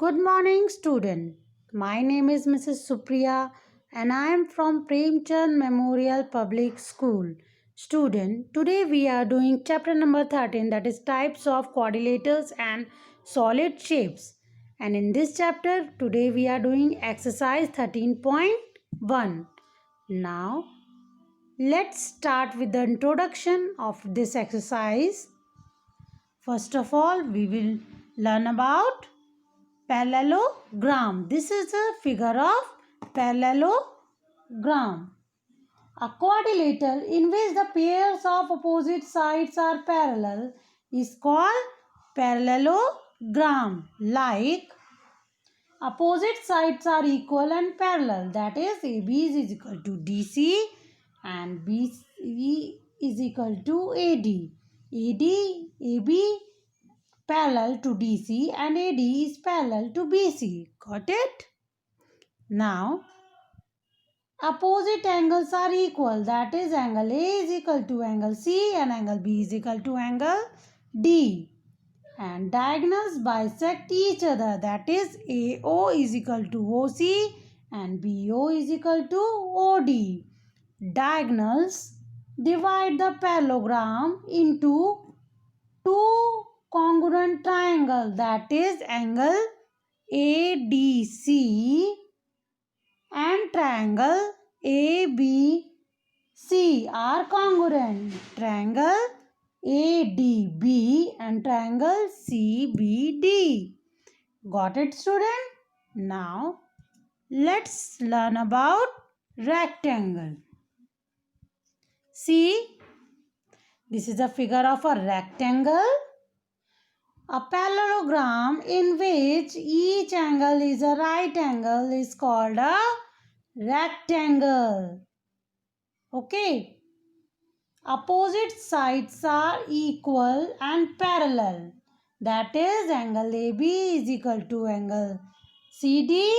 Good morning, student. My name is Mrs. Supriya and I am from Premchand Memorial Public School. Student, today we are doing chapter number 13, that is types of quadrilaterals and solid shapes. And in this chapter, today we are doing exercise 13.1. Now, let's start with the introduction of this exercise. First of all, we will learn about parallelogram. This is a figure of parallelogram. A quadrilateral in which the pairs of opposite sides are parallel is called parallelogram. Like opposite sides are equal and parallel, that is AB is equal to DC and BC is equal to AD. AB parallel to DC and AD is parallel to BC. Got it? Now, opposite angles are equal. That is, angle A is equal to angle C and angle B is equal to angle D. And diagonals bisect each other. That is, AO is equal to OC and BO is equal to OD. Diagonals divide the parallelogram into two congruent triangles, that is angle ADC and triangle ABC are congruent. Triangle ADB and triangle CBD. Got it, student? Now let's learn about rectangle. See, this is a figure of a rectangle. A parallelogram in which each angle is a right angle is called a rectangle. Okay. Opposite sides are equal and parallel. That is, angle AB is equal to angle CD.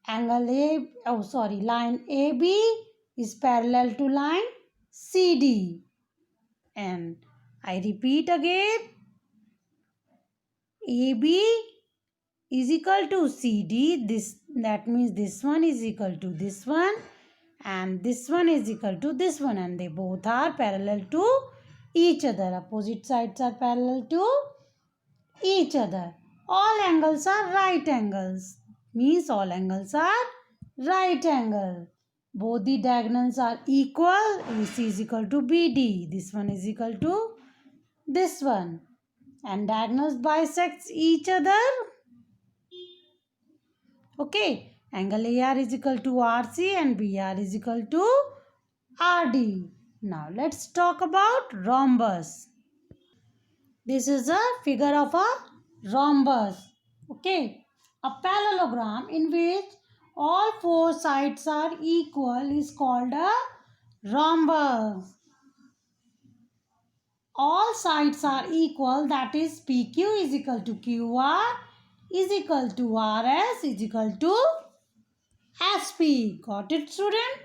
Line AB is parallel to line CD. And I repeat again, AB is equal to CD. That means this one is equal to this one and this one is equal to this one, and they both are parallel to each other. Opposite sides are parallel to each other. All angles are right angles. Means all angles are right angle. Both the diagonals are equal. AC is equal to BD. This one is equal to this one. And diagonals bisects each other. Okay. Angle AR is equal to RC and BR is equal to RD. Now let's talk about rhombus. This is a figure of a rhombus. Okay. A parallelogram in which all four sides are equal is called a rhombus. All sides are equal, that is PQ is equal to QR is equal to RS is equal to SP. Got it, student?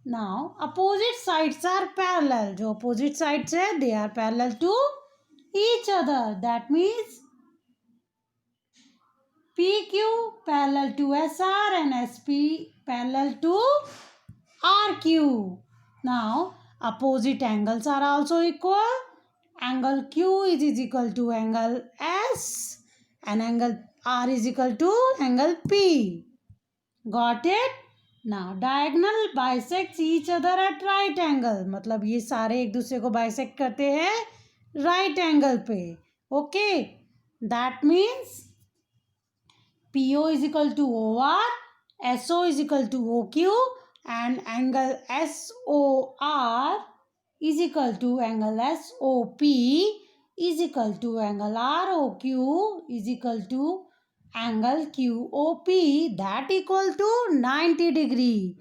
Now, opposite sides are parallel. जो opposite sides है, they are parallel to each other. That means PQ parallel to SR and SP parallel to RQ. Now, opposite angles are also equal. Angle Q is equal to angle S and angle R is equal to angle P. Got it? Now diagonal bisects each other at right angle. मतलब ये सारे एक दूसरे को bisect करते हैं right angle पे. Okay. That means PO is equal to OR, SO is equal to OQ and angle SOR is equal to angle SOP is equal to angle ROQ is equal to angle QOP, that equal to 90 degree.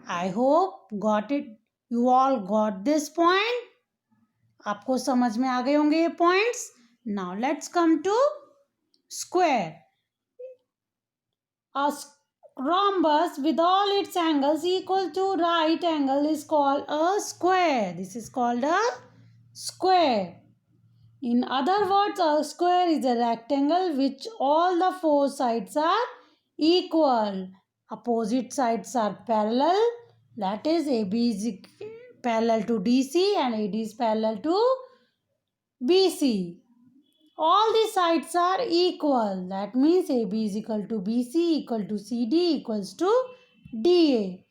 I hope got it. You all got this point. आपको समझ में आ गए होंगे ये points. Now let's come to square. A rhombus with all its angles equal to right angle is called a square. This is called a square. In other words, a square is a rectangle which all the four sides are equal. Opposite sides are parallel. That is, AB is parallel to DC and AD is parallel to BC. All the sides are equal. That means AB is equal to BC equal to CD equals to DA.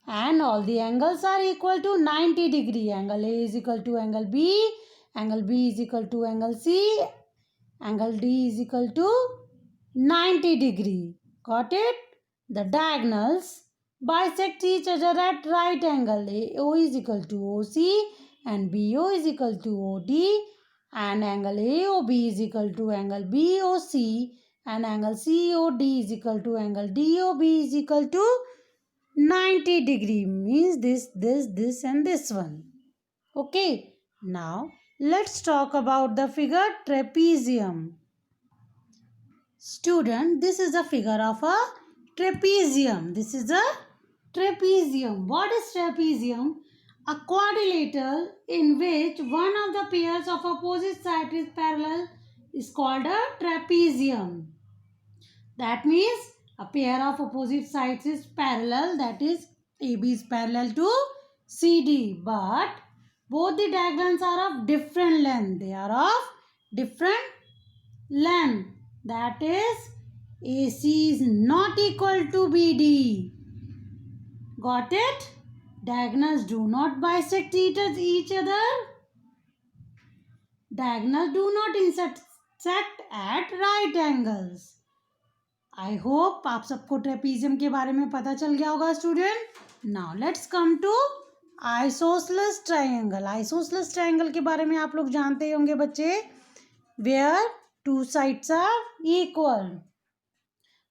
And all the angles are equal to 90 degree. Angle A is equal to angle B. Angle B is equal to angle C. Angle D is equal to 90 degree. Got it? The diagonals bisect each other at right angle. AO is equal to OC and BO is equal to OD, and angle AOB is equal to angle BOC, and angle COD is equal to angle DOB is equal to 90 degree. Means this and this one. Okay. Now let's talk about the figure trapezium. Student, this is a figure of a trapezium. This is a trapezium. What is trapezium? A quadrilateral in which one of the pairs of opposite sides is parallel is called a trapezium. That means a pair of opposite sides is parallel. That is, AB is parallel to CD. But both the diagonals are of different length. They are of different length. That is, AC is not equal to BD. Got it? Diagonals do not bisect each other. Diagonals do not intersect at right angles. I hope आप सबको trapezium के बारे में पता चल गया होगा student. Now let's come to isosceles triangle. Isosceles triangle के बारे में आप लोग जानते ही होंगे बच्चे. Where two sides are equal.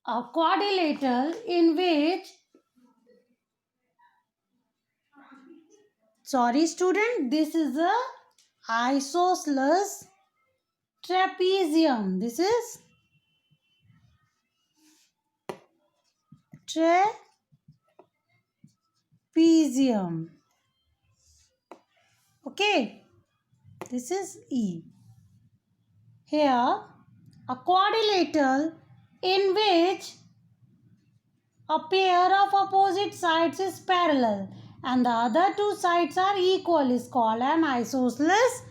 A quadrilateral in which, sorry student, this is a isosceles trapezium. This is trapezium. Okay, this is E. Here, a quadrilateral in which a pair of opposite sides is parallel and the other two sides are equal is called an isosceles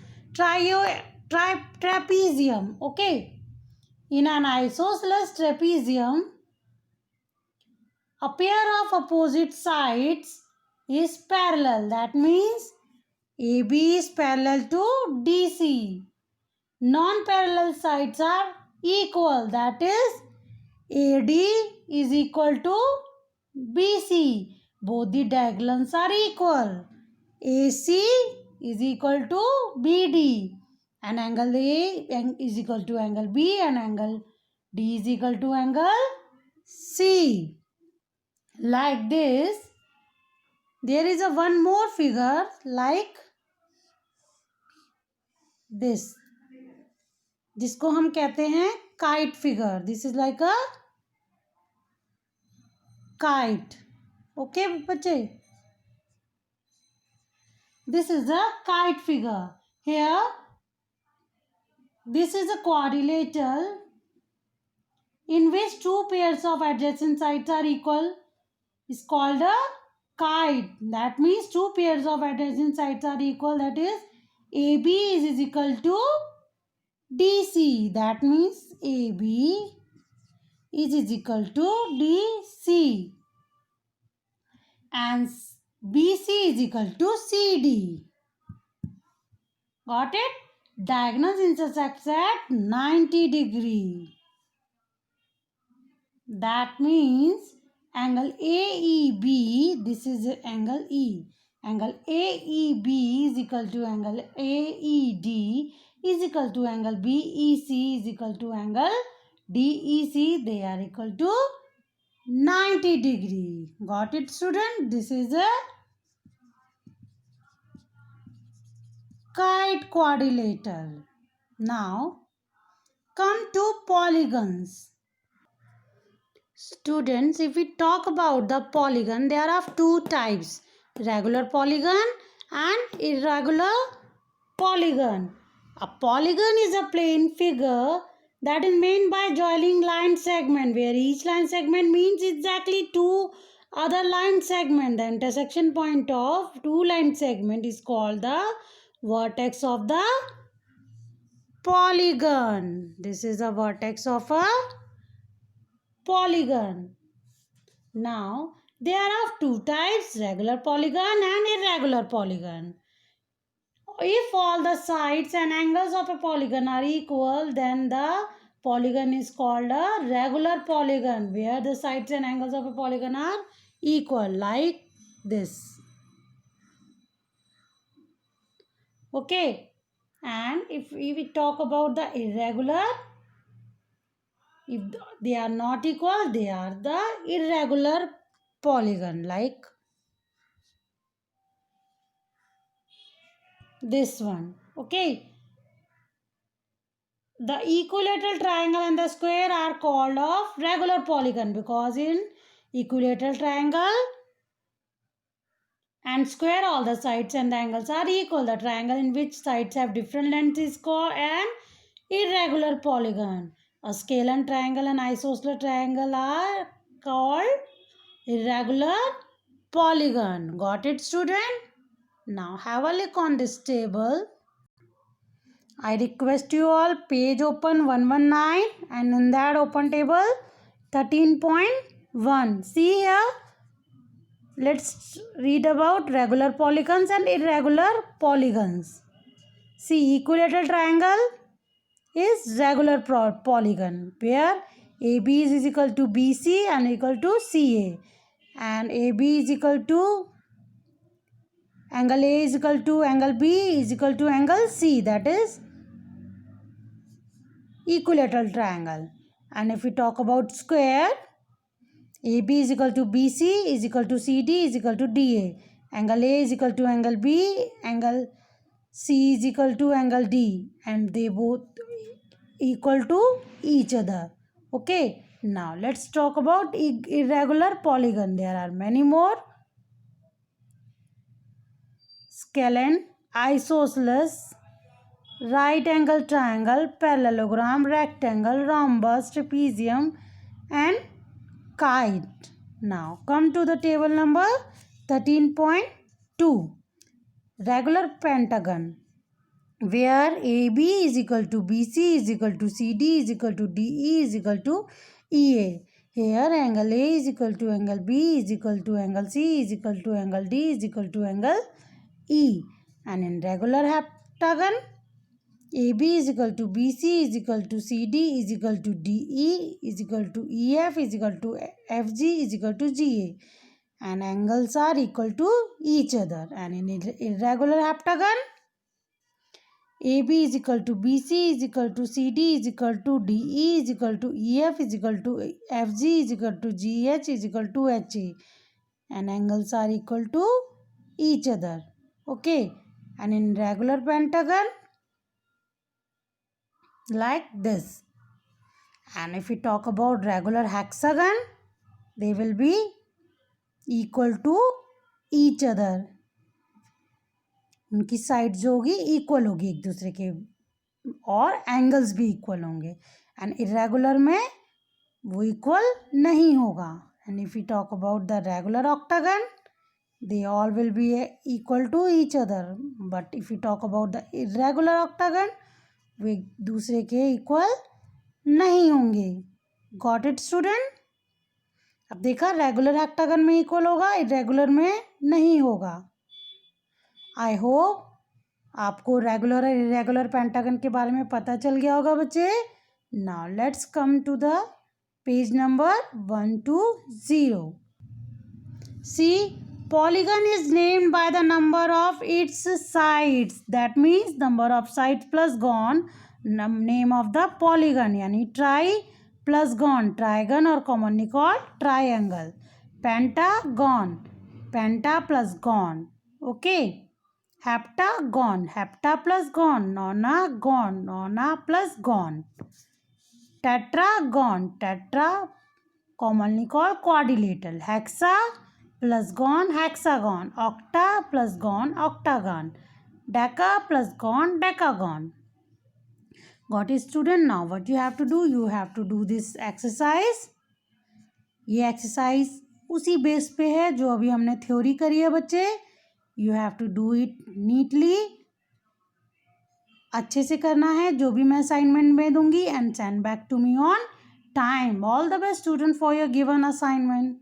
trapezium. Okay. In an isosceles trapezium, a pair of opposite sides is parallel. That means AB is parallel to DC. Non-parallel sides are equal. That is, AD is equal to BC. Both the diagonals are equal. AC is equal to BD. And angle A is equal to angle B and angle D is equal to angle C. Like this, there is a one more figure like this, जिसको हम कहते हैं kite figure. This is like a kite. Okay बच्चे, this is a kite figure. Here this is a quadrilateral in which two pairs of adjacent sides are equal is called a kite. That means two pairs of adjacent sides are equal. That is, AB is equal to DC. That means AB is equal to DC and BC is equal to CD. Got it? Diagonals intersect at 90 degree. That means angle AEB, this is angle E. Angle AEB is equal to angle AED is equal to angle BEC is equal to angle DEC. They are equal to 90 degree. Got it student? This is a kite quadrilateral. Now come to polygons. Students, if we talk about the polygon, there are of two types, regular polygon and irregular polygon. A polygon is a plane figure that is made by joining line segment, where each line segment means exactly two other line segment. The intersection point of two line segment is called the vertex of the polygon. This is the vertex of a polygon. Now, there are two types, regular polygon and irregular polygon. If all the sides and angles of a polygon are equal, then the polygon is called a regular polygon, where the sides and angles of a polygon are equal, like this. Okay. And if we talk about the irregular, if they are not equal, they are the irregular polygon, like this one. Okay. The equilateral triangle and the square are called of regular polygon, because in equilateral triangle and square all the sides and the angles are equal. The triangle in which sides have different lengths is called an irregular polygon. A scalene triangle and isosceles triangle are called irregular polygon. Got it, student? Now have a look on this table. I request you all page open 119 and in that open table 13.1. See here. Let's read about regular polygons and irregular polygons. See, equilateral triangle is regular polygon, where AB is equal to BC and equal to CA, and AB is equal to angle A is equal to angle B is equal to angle C, that is equilateral triangle. And if we talk about square, AB is equal to BC is equal to CD is equal to DA. Angle A is equal to angle B, angle C is equal to angle D, and they both equal to each other. Okay, now let's talk about irregular polygon. There are many more. Scalene, isosceles, right angle triangle, parallelogram, rectangle, rhombus, trapezium, and kite. Now come to the table number 13.2. Regular pentagon, where AB is equal to BC is equal to CD is equal to DE is equal to EA. Here angle A is equal to angle B is equal to angle C is equal to angle D is equal to angle E. And in regular heptagon, AB is equal to BC is equal to CD is equal to DE is equal to EF is equal to FG is equal to GA. And angles are equal to each other. And in irregular heptagon, AB is equal to BC is equal to CD is equal to DE is equal to EF is equal to FG is equal to GH is equal to HA. And angles are equal to each other. Okay. And in regular pentagon, like this. And if we talk about regular hexagon, they will be equal to each other. उनकी side जो होगी equal होगी एक दूसरे के, और angles भी equal होंगे. एंड इरेगुलर में वो इक्वल नहीं होगा. And if you talk about the regular octagon, they all will be equal to each other. But if you talk about the irregular octagon, वे दूसरे के इक्वल नहीं होंगे. Got it student? अब देखा, रेगुलर ऑक्टागन में इक्वल होगा, irregular में नहीं होगा. आई होप आपको रेगुलर और इरेगुलर पेंटागन के बारे में पता चल गया होगा बच्चे. Now let's come to the page number 120. See, polygon is named by the number of its sides. That means number of sides plus gon, name of the polygon. यानी ट्राई प्लस गॉन, ट्राइगन और commonly called triangle. Pentagon, penta plus gon. Okay. Heptagon, hepta plus gon. Nonagon, nona plus gon. Tetragon, tetra commonly called quadrilateral. Hexa plus gon, hexagon. Octa plus gon, octagon. Deca plus gon, decagon. Got it, student? Now what you have to do? You have to do this exercise. ये exercise उसी base पे है जो अभी हमने theory करी है बच्चे. You have to do it neatly. अच्छे से करना है जो भी मैं असाइनमेंट में दूंगी, and send back to me on time. All the best student for your given assignment.